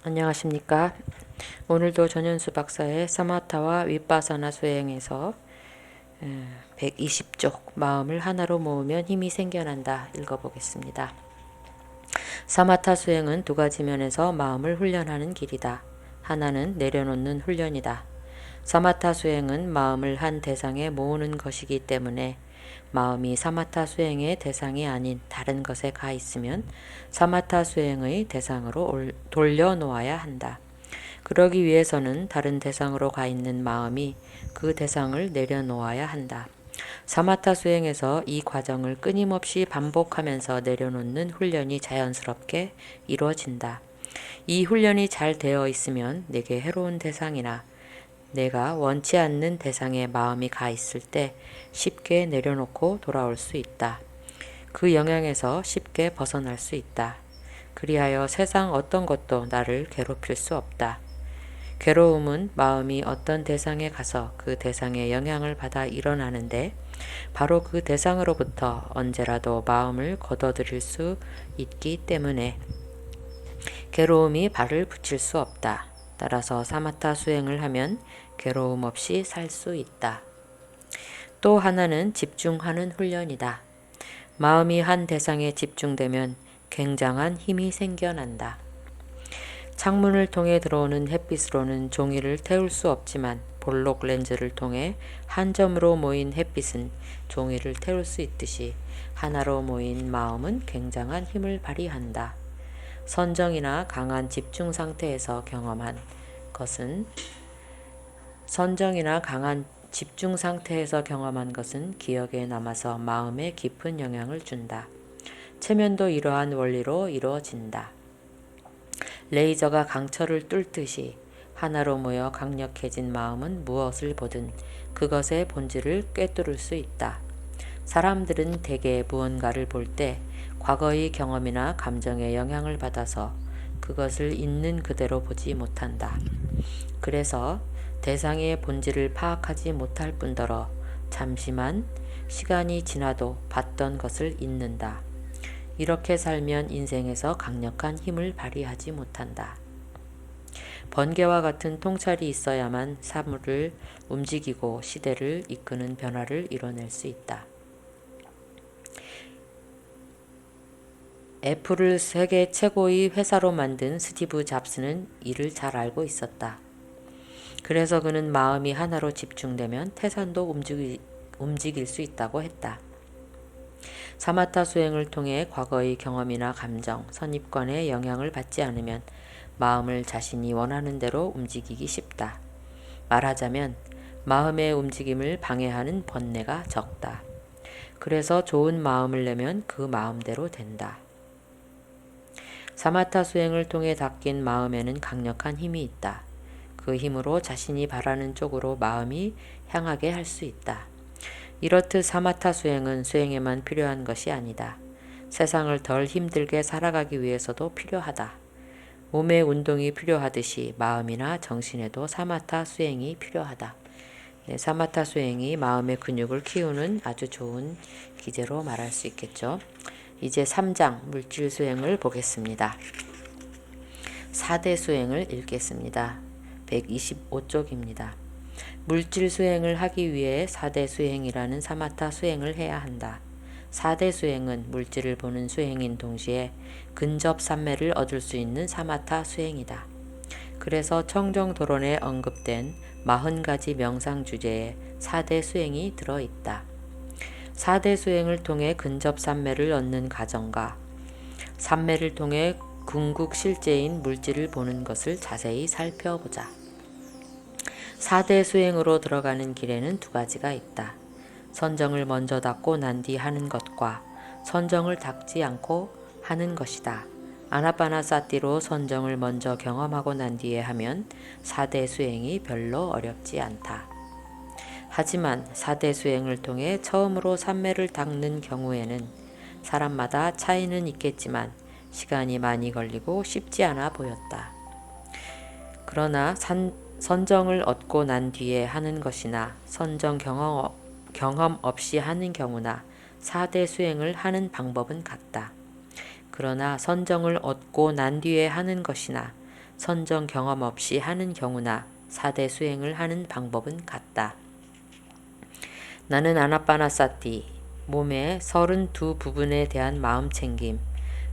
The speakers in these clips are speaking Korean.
안녕하십니까. 오늘도 전현수 박사의 사마타와 윗바사나 수행에서 120쪽 마음을 하나로 모으면 힘이 생겨난다 읽어보겠습니다. 사마타 수행은 두 가지 면에서 마음을 훈련하는 길이다. 하나는 내려놓는 훈련이다. 사마타 수행은 마음을 한 대상에 모으는 것이기 때문에 마음이 사마타 수행의 대상이 아닌 다른 것에 가 있으면 사마타 수행의 대상으로 돌려놓아야 한다. 그러기 위해서는 다른 대상으로 가 있는 마음이 그 대상을 내려놓아야 한다. 사마타 수행에서 이 과정을 끊임없이 반복하면서 내려놓는 훈련이 자연스럽게 이루어진다. 이 훈련이 잘 되어 있으면 내게 해로운 대상이나 내가 원치 않는 대상에 마음이 가 있을 때 쉽게 내려놓고 돌아올 수 있다. 그 영향에서 쉽게 벗어날 수 있다. 그리하여 세상 어떤 것도 나를 괴롭힐 수 없다. 괴로움은 마음이 어떤 대상에 가서 그 대상의 영향을 받아 일어나는데 바로 그 대상으로부터 언제라도 마음을 걷어들일 수 있기 때문에 괴로움이 발을 붙일 수 없다. 따라서 사마타 수행을 하면 괴로움 없이 살 수 있다. 또 하나는 집중하는 훈련이다. 마음이 한 대상에 집중되면 굉장한 힘이 생겨난다. 창문을 통해 들어오는 햇빛으로는 종이를 태울 수 없지만 볼록 렌즈를 통해 한 점으로 모인 햇빛은 종이를 태울 수 있듯이 하나로 모인 마음은 굉장한 힘을 발휘한다. 선정이나 강한 집중 상태에서 경험한 것은 기억에 남아서 마음에 깊은 영향을 준다. 체면도 이러한 원리로 이루어진다. 레이저가 강철을 뚫듯이 하나로 모여 강력해진 마음은 무엇을 보든 그것의 본질을 꿰뚫을 수 있다. 사람들은 대개 무언가를 볼 때 과거의 경험이나 감정에 영향을 받아서 그것을 있는 그대로 보지 못한다. 그래서 대상의 본질을 파악하지 못할 뿐더러 잠시만 시간이 지나도 봤던 것을 잊는다. 이렇게 살면 인생에서 강력한 힘을 발휘하지 못한다. 번개와 같은 통찰이 있어야만 사물을 움직이고 시대를 이끄는 변화를 이뤄낼 수 있다. 애플을 세계 최고의 회사로 만든 스티브 잡스는 이를 잘 알고 있었다. 그래서 그는 마음이 하나로 집중되면 태산도 움직일 수 있다고 했다. 사마타 수행을 통해 과거의 경험이나 감정, 선입관에 영향을 받지 않으면 마음을 자신이 원하는 대로 움직이기 쉽다. 말하자면 마음의 움직임을 방해하는 번뇌가 적다. 그래서 좋은 마음을 내면 그 마음대로 된다. 사마타 수행을 통해 닦인 마음에는 강력한 힘이 있다. 그 힘으로 자신이 바라는 쪽으로 마음이 향하게 할 수 있다. 이렇듯 사마타 수행은 수행에만 필요한 것이 아니다. 세상을 덜 힘들게 살아가기 위해서도 필요하다. 몸의 운동이 필요하듯이 마음이나 정신에도 사마타 수행이 필요하다. 사마타 수행이 마음의 근육을 키우는 아주 좋은 기제로 말할 수 있겠죠. 이제 3장 물질 수행을 보겠습니다. 4대 수행을 읽겠습니다. 125쪽입니다. 물질 수행을 하기 위해 4대 수행이라는 사마타 수행을 해야 한다. 4대 수행은 물질을 보는 수행인 동시에 근접 삼매를 얻을 수 있는 사마타 수행이다. 그래서 청정도론에 언급된 40가지 명상 주제에 4대 수행이 들어있다. 4대 수행을 통해 근접 삼매를 얻는 과정과 삼매를 통해 궁극 실제인 물질을 보는 것을 자세히 살펴보자. 4대 수행으로 들어가는 길에는 두 가지가 있다. 선정을 먼저 닦고 난 뒤 하는 것과 선정을 닦지 않고 하는 것이다. 아나파나사티로 선정을 먼저 경험하고 난 뒤에 하면 4대 수행이 별로 어렵지 않다. 하지만 4대 수행을 통해 처음으로 삼매를 닦는 경우에는 사람마다 차이는 있겠지만 시간이 많이 걸리고 쉽지 않아 보였다. 그러나 선정을 얻고 난 뒤에 하는 것이나 선정 경험 없이 하는 경우나 4대 수행을 하는 방법은 같다. 그러나 선정을 얻고 난 뒤에 하는 것이나 선정 경험 없이 하는 경우나 사대 수행을 하는 방법은 같다. 나는 아나빠나사티, 몸의 32부분에 대한 마음 챙김,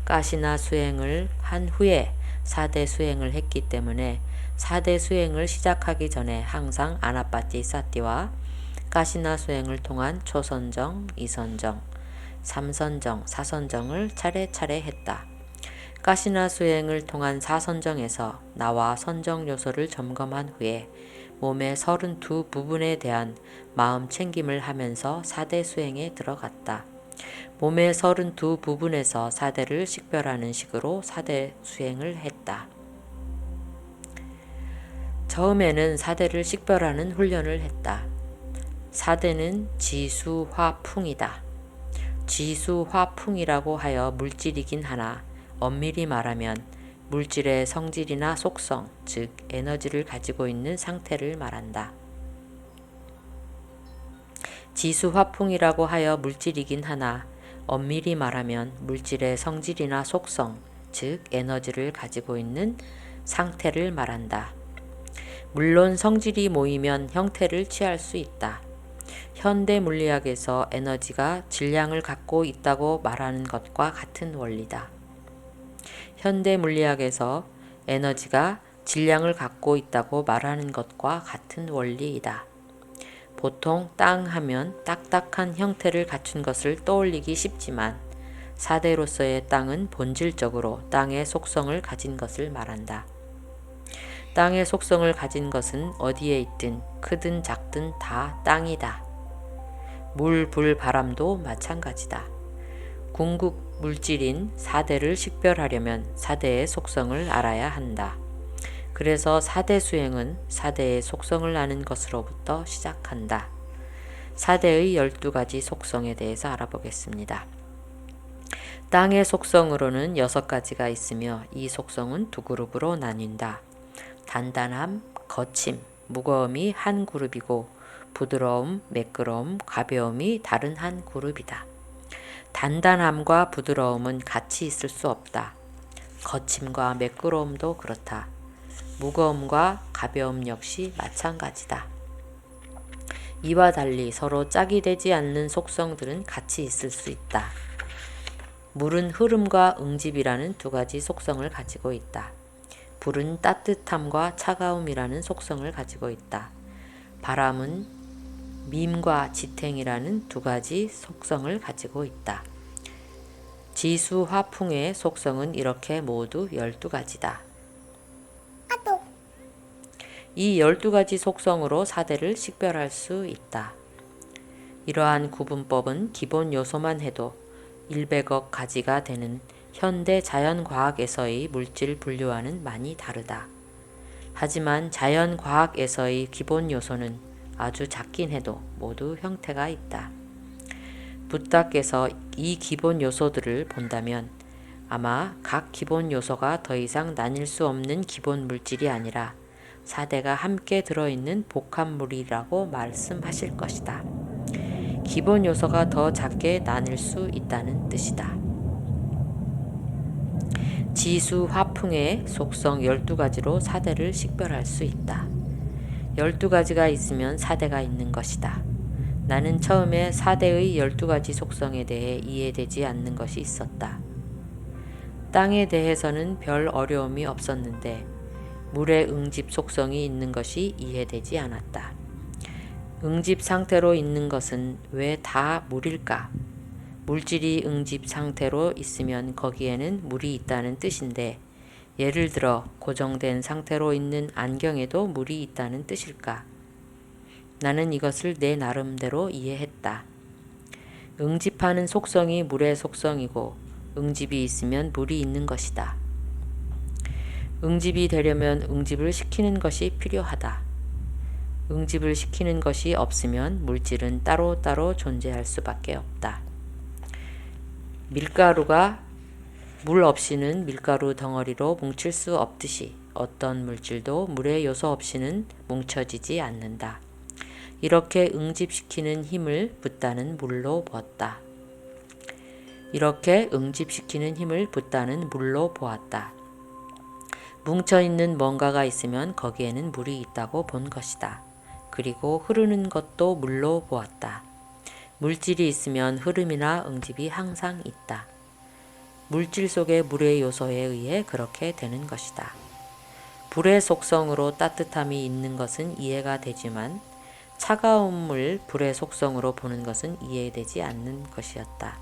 가시나 수행을 한 후에 사대 수행을 했기 때문에 사대 수행을 시작하기 전에 항상 아나빠티 사티와 가시나 수행을 통한 초선정, 이선정, 삼선정, 사선정을 차례차례 했다. 가시나 수행을 통한 사선정에서 나와 선정 요소를 점검한 후에 몸의 32부분에 대한 마음 챙김을 하면서 사대 수행에 들어갔다. 몸의 32부분에서 사대를 식별하는 식으로 사대 수행을 했다. 처음에는 사대를 식별하는 훈련을 했다. 사대는 지수화풍이다. 지수화풍이라고 하여 물질이긴 하나 엄밀히 말하면 물질의 성질이나 속성, 즉 에너지를 가지고 있는 상태를 말한다. 지수화풍이라고 하여 물질이긴 하나 엄밀히 말하면 물질의 성질이나 속성, 즉 에너지를 가지고 있는 상태를 말한다. 물론 성질이 모이면 형태를 취할 수 있다. 현대 물리학에서 에너지가 질량을 갖고 있다고 말하는 것과 같은 원리다. 현대 물리학에서 에너지가 질량을 갖고 있다고 말하는 것과 같은 원리이다. 보통 땅 하면 딱딱한 형태를 갖춘 것을 떠올리기 쉽지만 사대로서의 땅은 본질적으로 땅의 속성을 가진 것을 말한다. 땅의 속성을 가진 것은 어디에 있든 크든 작든 다 땅이다. 물, 불, 바람도 마찬가지다. 궁극 물질인 사대를 식별하려면 사대의 속성을 알아야 한다. 그래서 사대 수행은 사대의 속성을 아는 것으로부터 시작한다. 사대의 12가지 속성에 대해서 알아보겠습니다. 땅의 속성으로는 6가지가 있으며 이 속성은 두 그룹으로 나뉜다. 단단함, 거침, 무거움이 한 그룹이고 부드러움, 매끄러움, 가벼움이 다른 한 그룹이다. 단단함과 부드러움은 같이 있을 수 없다. 거침과 매끄러움도 그렇다. 무거움과 가벼움 역시 마찬가지다. 이와 달리 서로 짝이 되지 않는 속성들은 같이 있을 수 있다. 물은 흐름과 응집이라는 2가지 속성을 가지고 있다. 불은 따뜻함과 차가움이라는 속성을 가지고 있다. 바람은 밈과 지탱이라는 2가지 속성을 가지고 있다. 지수 화풍의 속성은 이렇게 모두 12가지다. 이 12가지 속성으로 사대를 식별할 수 있다. 이러한 구분법은 기본 요소만 해도 100억 가지가 되는 현대 자연과학에서의 물질 분류와는 많이 다르다. 하지만 자연과학에서의 기본 요소는 아주 작긴 해도 모두 형태가 있다. 부다께서 이 기본 요소들을 본다면 아마 각 기본 요소가 더 이상 나뉠 수 없는 기본 물질이 아니라 사대가 함께 들어있는 복합물이라고 말씀하실 것이다. 기본 요소가 더 작게 나뉠 수 있다는 뜻이다. 지수 화풍의 속성 12가지로 사대를 식별할 수 있다. 12가지가 있으면 사대가 있는 것이다. 나는 처음에 사대의 12가지 속성에 대해 이해되지 않는 것이 있었다. 땅에 대해서는 별 어려움이 없었는데 물의 응집 속성이 있는 것이 이해되지 않았다. 응집 상태로 있는 것은 왜 다 물일까? 물질이 응집 상태로 있으면 거기에는 물이 있다는 뜻인데 예를 들어 고정된 상태로 있는 안경에도 물이 있다는 뜻일까? 나는 이것을 내 나름대로 이해했다. 응집하는 속성이 물의 속성이고 응집이 있으면 물이 있는 것이다. 응집이 되려면 응집을 시키는 것이 필요하다. 응집을 시키는 것이 없으면 물질은 따로따로 존재할 수밖에 없다. 밀가루가 물 없이는 밀가루 덩어리로 뭉칠 수 없듯이 어떤 물질도 물의 요소 없이는 뭉쳐지지 않는다. 이렇게 응집시키는 힘을 붓다는 물로 보았다. 이렇게 응집시키는 힘을 붓다는 물로 보았다. 뭉쳐있는 뭔가가 있으면 거기에는 물이 있다고 본 것이다. 그리고 흐르는 것도 물로 보았다. 물질이 있으면 흐름이나 응집이 항상 있다. 물질 속의 물의 요소에 의해 그렇게 되는 것이다. 불의 속성으로 따뜻함이 있는 것은 이해가 되지만 차가움을 불의 속성으로 보는 것은 이해되지 않는 것이었다.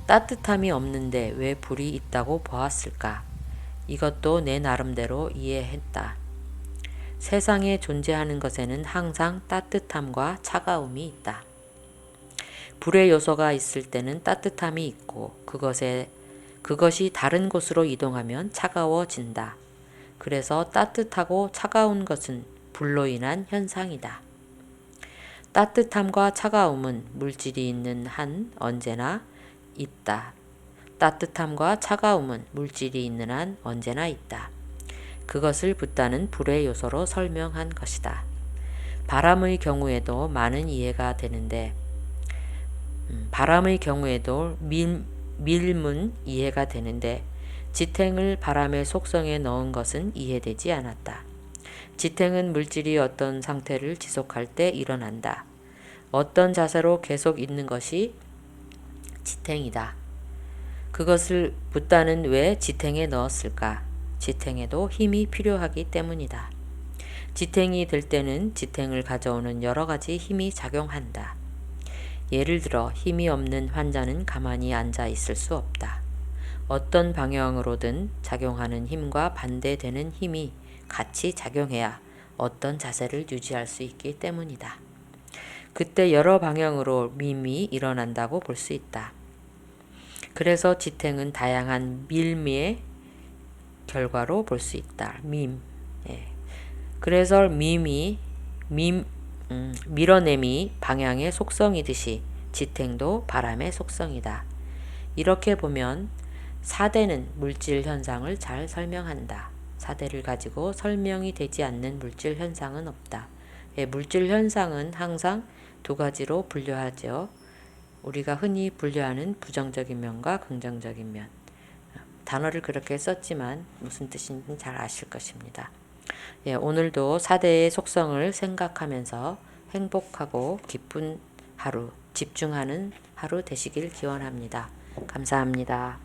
따뜻함이 없는데 왜 불이 있다고 보았을까? 이것도 내 나름대로 이해했다. 세상에 존재하는 것에는 항상 따뜻함과 차가움이 있다. 불의 요소가 있을 때는 따뜻함이 있고 그것이 다른 곳으로 이동하면 차가워진다. 그래서 따뜻하고 차가운 것은 불로 인한 현상이다. 따뜻함과 차가움은 물질이 있는 한 언제나 있다. 따뜻함과 차가움은 물질이 있는 한 언제나 있다. 그것을 붓다는 불의 요소로 설명한 것이다. 바람의 경우에도 많은 이해가 되는데 바람의 경우에도 밀문 이해가 되는데 지탱을 바람의 속성에 넣은 것은 이해되지 않았다. 지탱은 물질이 어떤 상태를 지속할 때 일어난다. 어떤 자세로 계속 있는 것이 지탱이다. 그것을 붓다는 왜 지탱에 넣었을까? 지탱에도 힘이 필요하기 때문이다. 지탱이 될 때는 지탱을 가져오는 여러 가지 힘이 작용한다. 예를 들어 힘이 없는 환자는 가만히 앉아 있을 수 없다. 어떤 방향으로든 작용하는 힘과 반대되는 힘이 같이 작용해야 어떤 자세를 유지할 수 있기 때문이다. 그때 여러 방향으로 밈이 일어난다고 볼 수 있다. 그래서 지탱은 다양한 밀미의 결과로 볼 수 있다. 그래서 밀어냄이 방향의 속성이듯이 지탱도 바람의 속성이다. 이렇게 보면 사대는 물질 현상을 잘 설명한다. 사대를 가지고 설명이 되지 않는 물질 현상은 없다. 물질 현상은 항상 두 가지로 분류하죠. 우리가 흔히 분류하는 부정적인 면과 긍정적인 면. 단어를 그렇게 썼지만 무슨 뜻인지 잘 아실 것입니다. 오늘도 사대의 속성을 생각하면서 행복하고 기쁜 하루, 집중하는 하루 되시길 기원합니다. 감사합니다.